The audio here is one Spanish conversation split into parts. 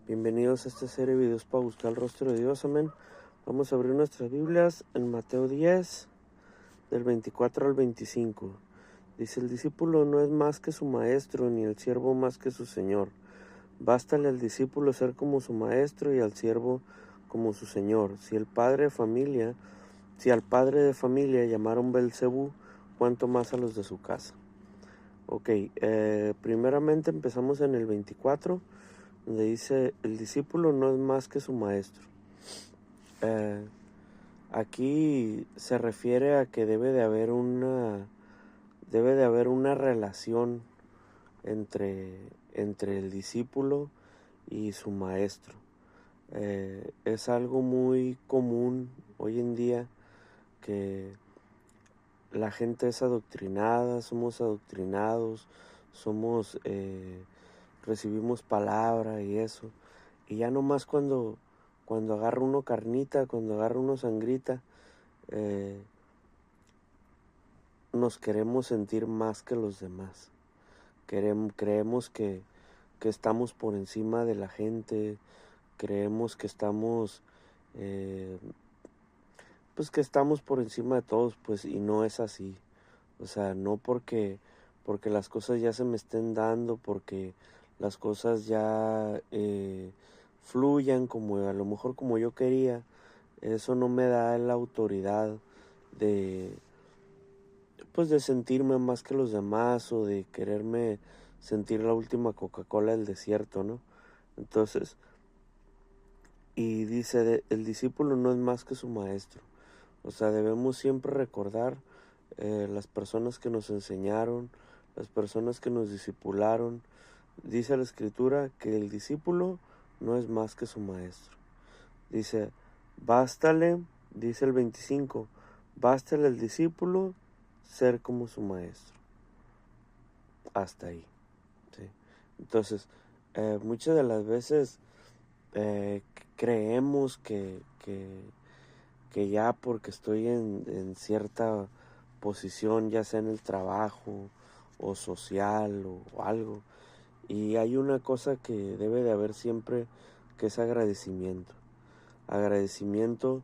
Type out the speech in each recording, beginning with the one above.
Bienvenidos a esta serie de videos para buscar el rostro de Dios, amén. Vamos a abrir nuestras Biblias en Mateo 10, del 24 al 25. Dice, el discípulo no es más que su maestro, ni el siervo más que su señor. Bástale al discípulo ser como su maestro y al siervo como su señor. Si al padre de familia llamaron Belcebú, cuánto más a los de su casa. Ok, primeramente empezamos en el 24, donde dice, el discípulo no es más que su maestro. Aquí se refiere a que debe de haber una relación entre el discípulo y su maestro. Es algo muy común hoy en día que la gente es adoctrinada, somos adoctrinados, recibimos palabra y eso. Y ya nomás cuando agarra uno carnita, cuando agarra uno sangrita, nos queremos sentir más que los demás. Creemos que estamos por encima de la gente, creemos que estamos, pues que estamos por encima de todos, pues, y no es así. O sea, no porque las cosas ya se me estén dando, porque las cosas ya fluyan como a lo mejor como yo quería, eso no me da la autoridad de, pues, de sentirme más que los demás o de quererme sentir la última Coca-Cola del desierto, ¿no? Entonces, y dice, el discípulo no es más que su maestro. O sea, debemos siempre recordar las personas que nos enseñaron, las personas que nos discipularon. Dice la Escritura que el discípulo no es más que su maestro. Dice, bástale, dice el 25, bástale al discípulo ser como su maestro. Hasta ahí. ¿Sí? Entonces, muchas de las veces creemos que ya porque estoy en cierta posición, ya sea en el trabajo o social o algo, y hay una cosa que debe de haber siempre, que es agradecimiento. Agradecimiento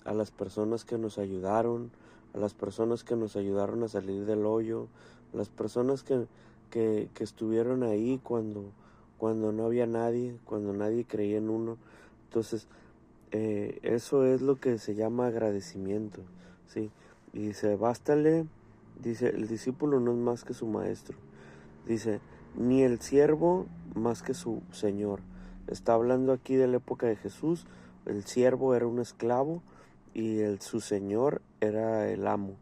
a las personas que nos ayudaron, a las personas que nos ayudaron a salir del hoyo, a las personas que estuvieron ahí cuando no había nadie, cuando nadie creía en uno. Entonces, eso es lo que se llama agradecimiento, ¿sí? Y dice, bástale, dice, el discípulo no es más que su maestro. Dice, ni el siervo más que su señor. Está hablando aquí de la época de Jesús. El siervo era un esclavo y su señor era el amo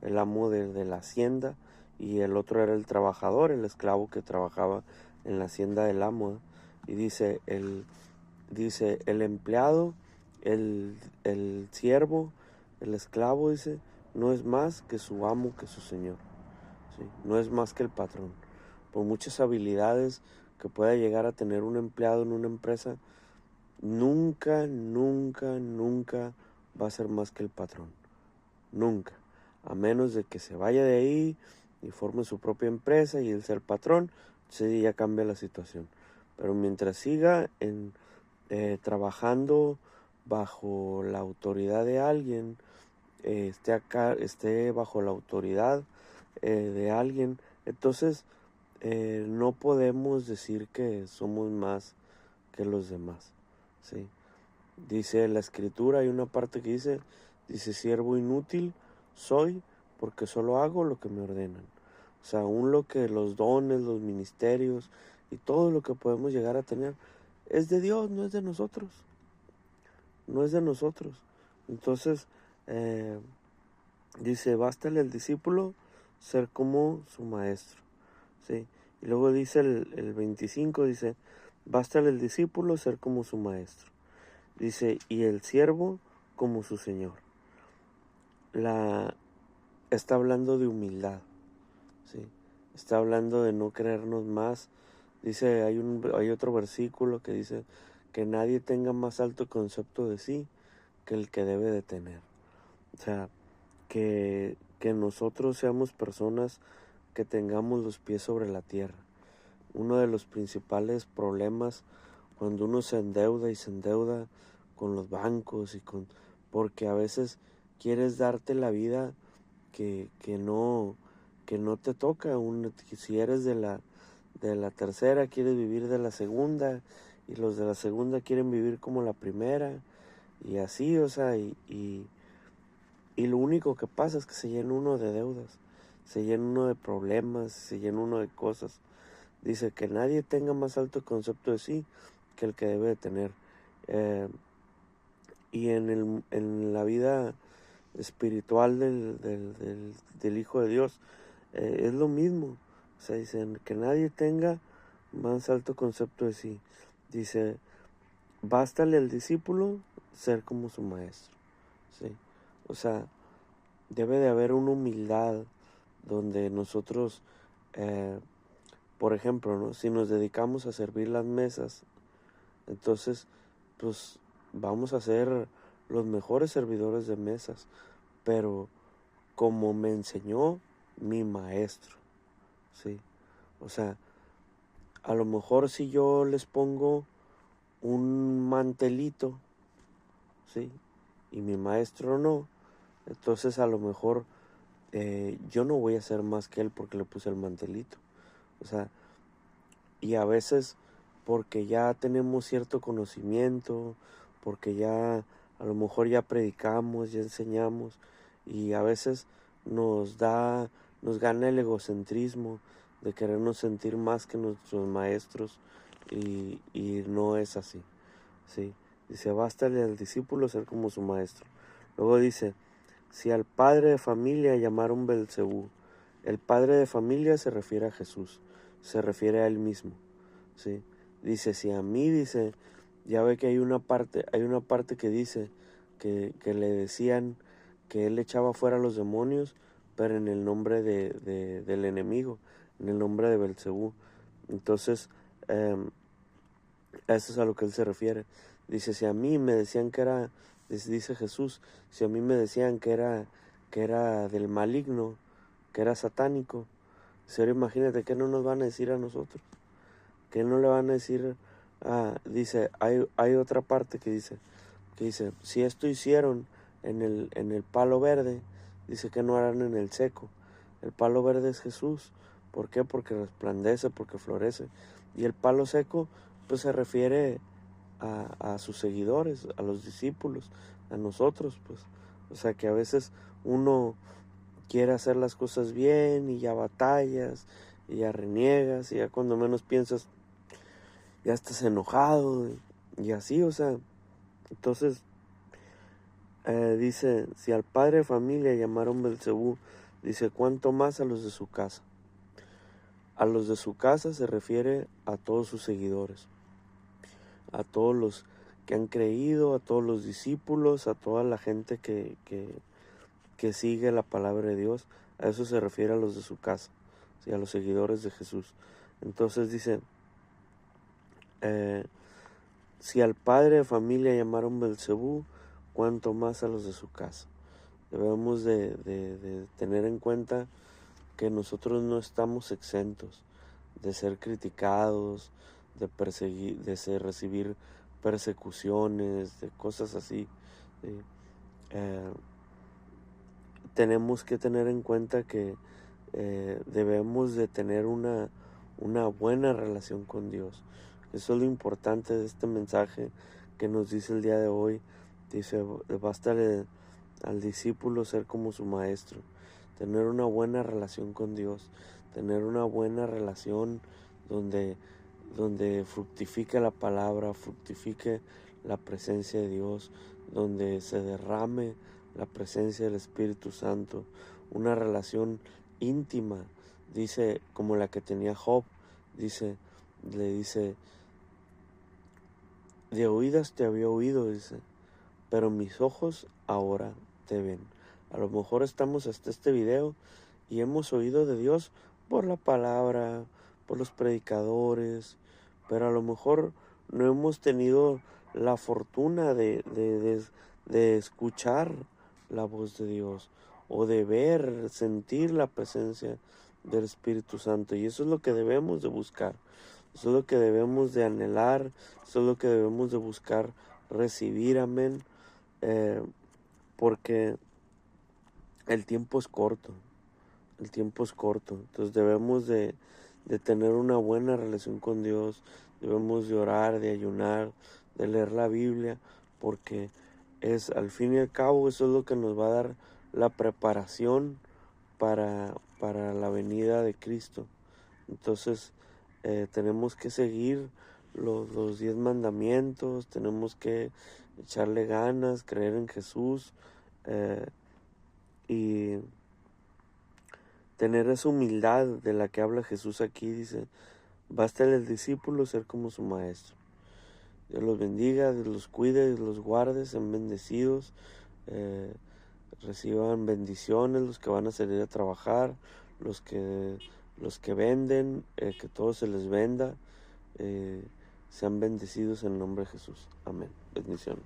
de la hacienda, y el otro era el trabajador, el esclavo que trabajaba en la hacienda del amo. Y dice, el empleado, el siervo, el esclavo, dice, no es más que su amo, que su señor. ¿Sí? No es más que el patrón. Por muchas habilidades que pueda llegar a tener un empleado en una empresa, nunca va a ser más que el patrón. Nunca. A menos de que se vaya de ahí y forme su propia empresa y él sea el patrón, entonces ya cambia la situación. Pero mientras siga trabajando bajo la autoridad de alguien, esté bajo la autoridad de alguien, entonces no podemos decir que somos más que los demás, ¿sí? Dice la Escritura, hay una parte que dice, siervo inútil soy porque solo hago lo que me ordenan. O sea, aún lo que los dones, los ministerios y todo lo que podemos llegar a tener es de Dios, no es de nosotros. No es de nosotros. Entonces, dice, bástale al discípulo ser como su maestro, ¿sí? Y luego dice el 25, dice, bástale al discípulo ser como su maestro. Dice, y el siervo como su señor. Está hablando de humildad, ¿sí? Está hablando de no creernos más. Dice, hay otro versículo que dice que nadie tenga más alto concepto de sí que el que debe de tener. O sea, que nosotros seamos personas que tengamos los pies sobre la tierra. Uno de los principales problemas cuando uno se endeuda y se endeuda con los bancos porque a veces quieres darte la vida que no te toca. Si eres de la tercera, quieres vivir de la segunda, y los de la segunda quieren vivir como la primera, y así, o sea, y lo único que pasa es que se llena uno de deudas, se llena uno de problemas, se llena uno de cosas. Dice que nadie tenga más alto concepto de sí que el que debe de tener. Eh, y en la vida espiritual del Hijo de Dios, es lo mismo. O sea, dicen que nadie tenga más alto concepto de sí. Dice, bástale al discípulo ser como su maestro. ¿Sí? O sea, debe de haber una humildad donde nosotros, eh, por ejemplo, ¿no? Si nos dedicamos a servir las mesas, entonces, pues vamos a ser los mejores servidores de mesas, pero como me enseñó mi maestro, ¿sí? O sea, a lo mejor si yo les pongo un mantelito, ¿sí? Y mi maestro no, entonces a lo mejor yo no voy a ser más que él porque le puse el mantelito. O sea, y a veces porque ya tenemos cierto conocimiento, porque ya a lo mejor ya predicamos, ya enseñamos, y a veces nos gana el egocentrismo de querernos sentir más que nuestros maestros, y no es así, ¿sí? Dice, bástale al discípulo ser como su maestro. Luego dice, si al padre de familia llamaron Belcebú, el padre de familia se refiere a Jesús, se refiere a él mismo, ¿sí? Dice, si a mí, dice, ya ve que hay una parte que dice que le decían que él echaba fuera a los demonios, pero en el nombre del enemigo, en el nombre de Belcebú. Entonces, a eso es a lo que él se refiere. Dice, si a mí me decían que era, dice Jesús, si a mí me decían que era del maligno, que era satánico, ahora imagínate qué no nos van a decir a nosotros, qué no le van a decir dice, hay otra parte que dice, si esto hicieron en el palo verde, dice que no harán en el seco. El palo verde es Jesús. ¿Por qué? Porque resplandece, porque florece. Y el palo seco, pues se refiere a sus seguidores, a los discípulos, a nosotros, pues. O sea que a veces uno quiere hacer las cosas bien y ya batallas y ya reniegas y ya cuando menos piensas ya estás enojado y así, o sea, entonces dice, si al padre de familia llamaron Belcebú, dice, ¿cuánto más a los de su casa? A los de su casa se refiere a todos sus seguidores, a todos los que han creído, a todos los discípulos, a toda la gente que sigue la palabra de Dios. A eso se refiere a los de su casa, ¿sí? A los seguidores de Jesús. Entonces dice, si al padre de familia llamaron Belcebú, cuánto más a los de su casa. Debemos de tener en cuenta que nosotros no estamos exentos de ser criticados, recibir persecuciones, de cosas así. ¿Sí? Eh, Tenemos que tener en cuenta que debemos de tener una buena relación con Dios. Eso es lo importante de este mensaje que nos dice el día de hoy. Dice, basta al discípulo ser como su maestro, tener una buena relación con Dios, tener una buena relación donde fructifique la palabra, fructifique la presencia de Dios, donde se derrame la presencia del Espíritu Santo, una relación íntima, dice, como la que tenía Job, le dice, de oídas te había oído, dice, pero mis ojos ahora te ven. A lo mejor estamos hasta este video y hemos oído de Dios por la palabra, por los predicadores, pero a lo mejor no hemos tenido la fortuna de escuchar la voz de Dios o de ver, sentir la presencia del Espíritu Santo, y eso es lo que debemos de buscar. Eso es lo que debemos de anhelar, eso es lo que debemos de buscar recibir, amén, porque el tiempo es corto, el tiempo es corto, entonces debemos de tener una buena relación con Dios, debemos de orar, de ayunar, de leer la Biblia, porque es al fin y al cabo eso es lo que nos va a dar la preparación para la venida de Cristo. Entonces tenemos que seguir los 10 mandamientos, tenemos que echarle ganas, creer en Jesús y tener esa humildad de la que habla Jesús aquí. Dice, basta el discípulo ser como su maestro. Dios los bendiga, Dios los cuide, Dios los guarde, sean bendecidos, reciban bendiciones los que van a salir a trabajar, los que venden, que todo se les venda, sean bendecidos en el nombre de Jesús. Amén. Bendiciones.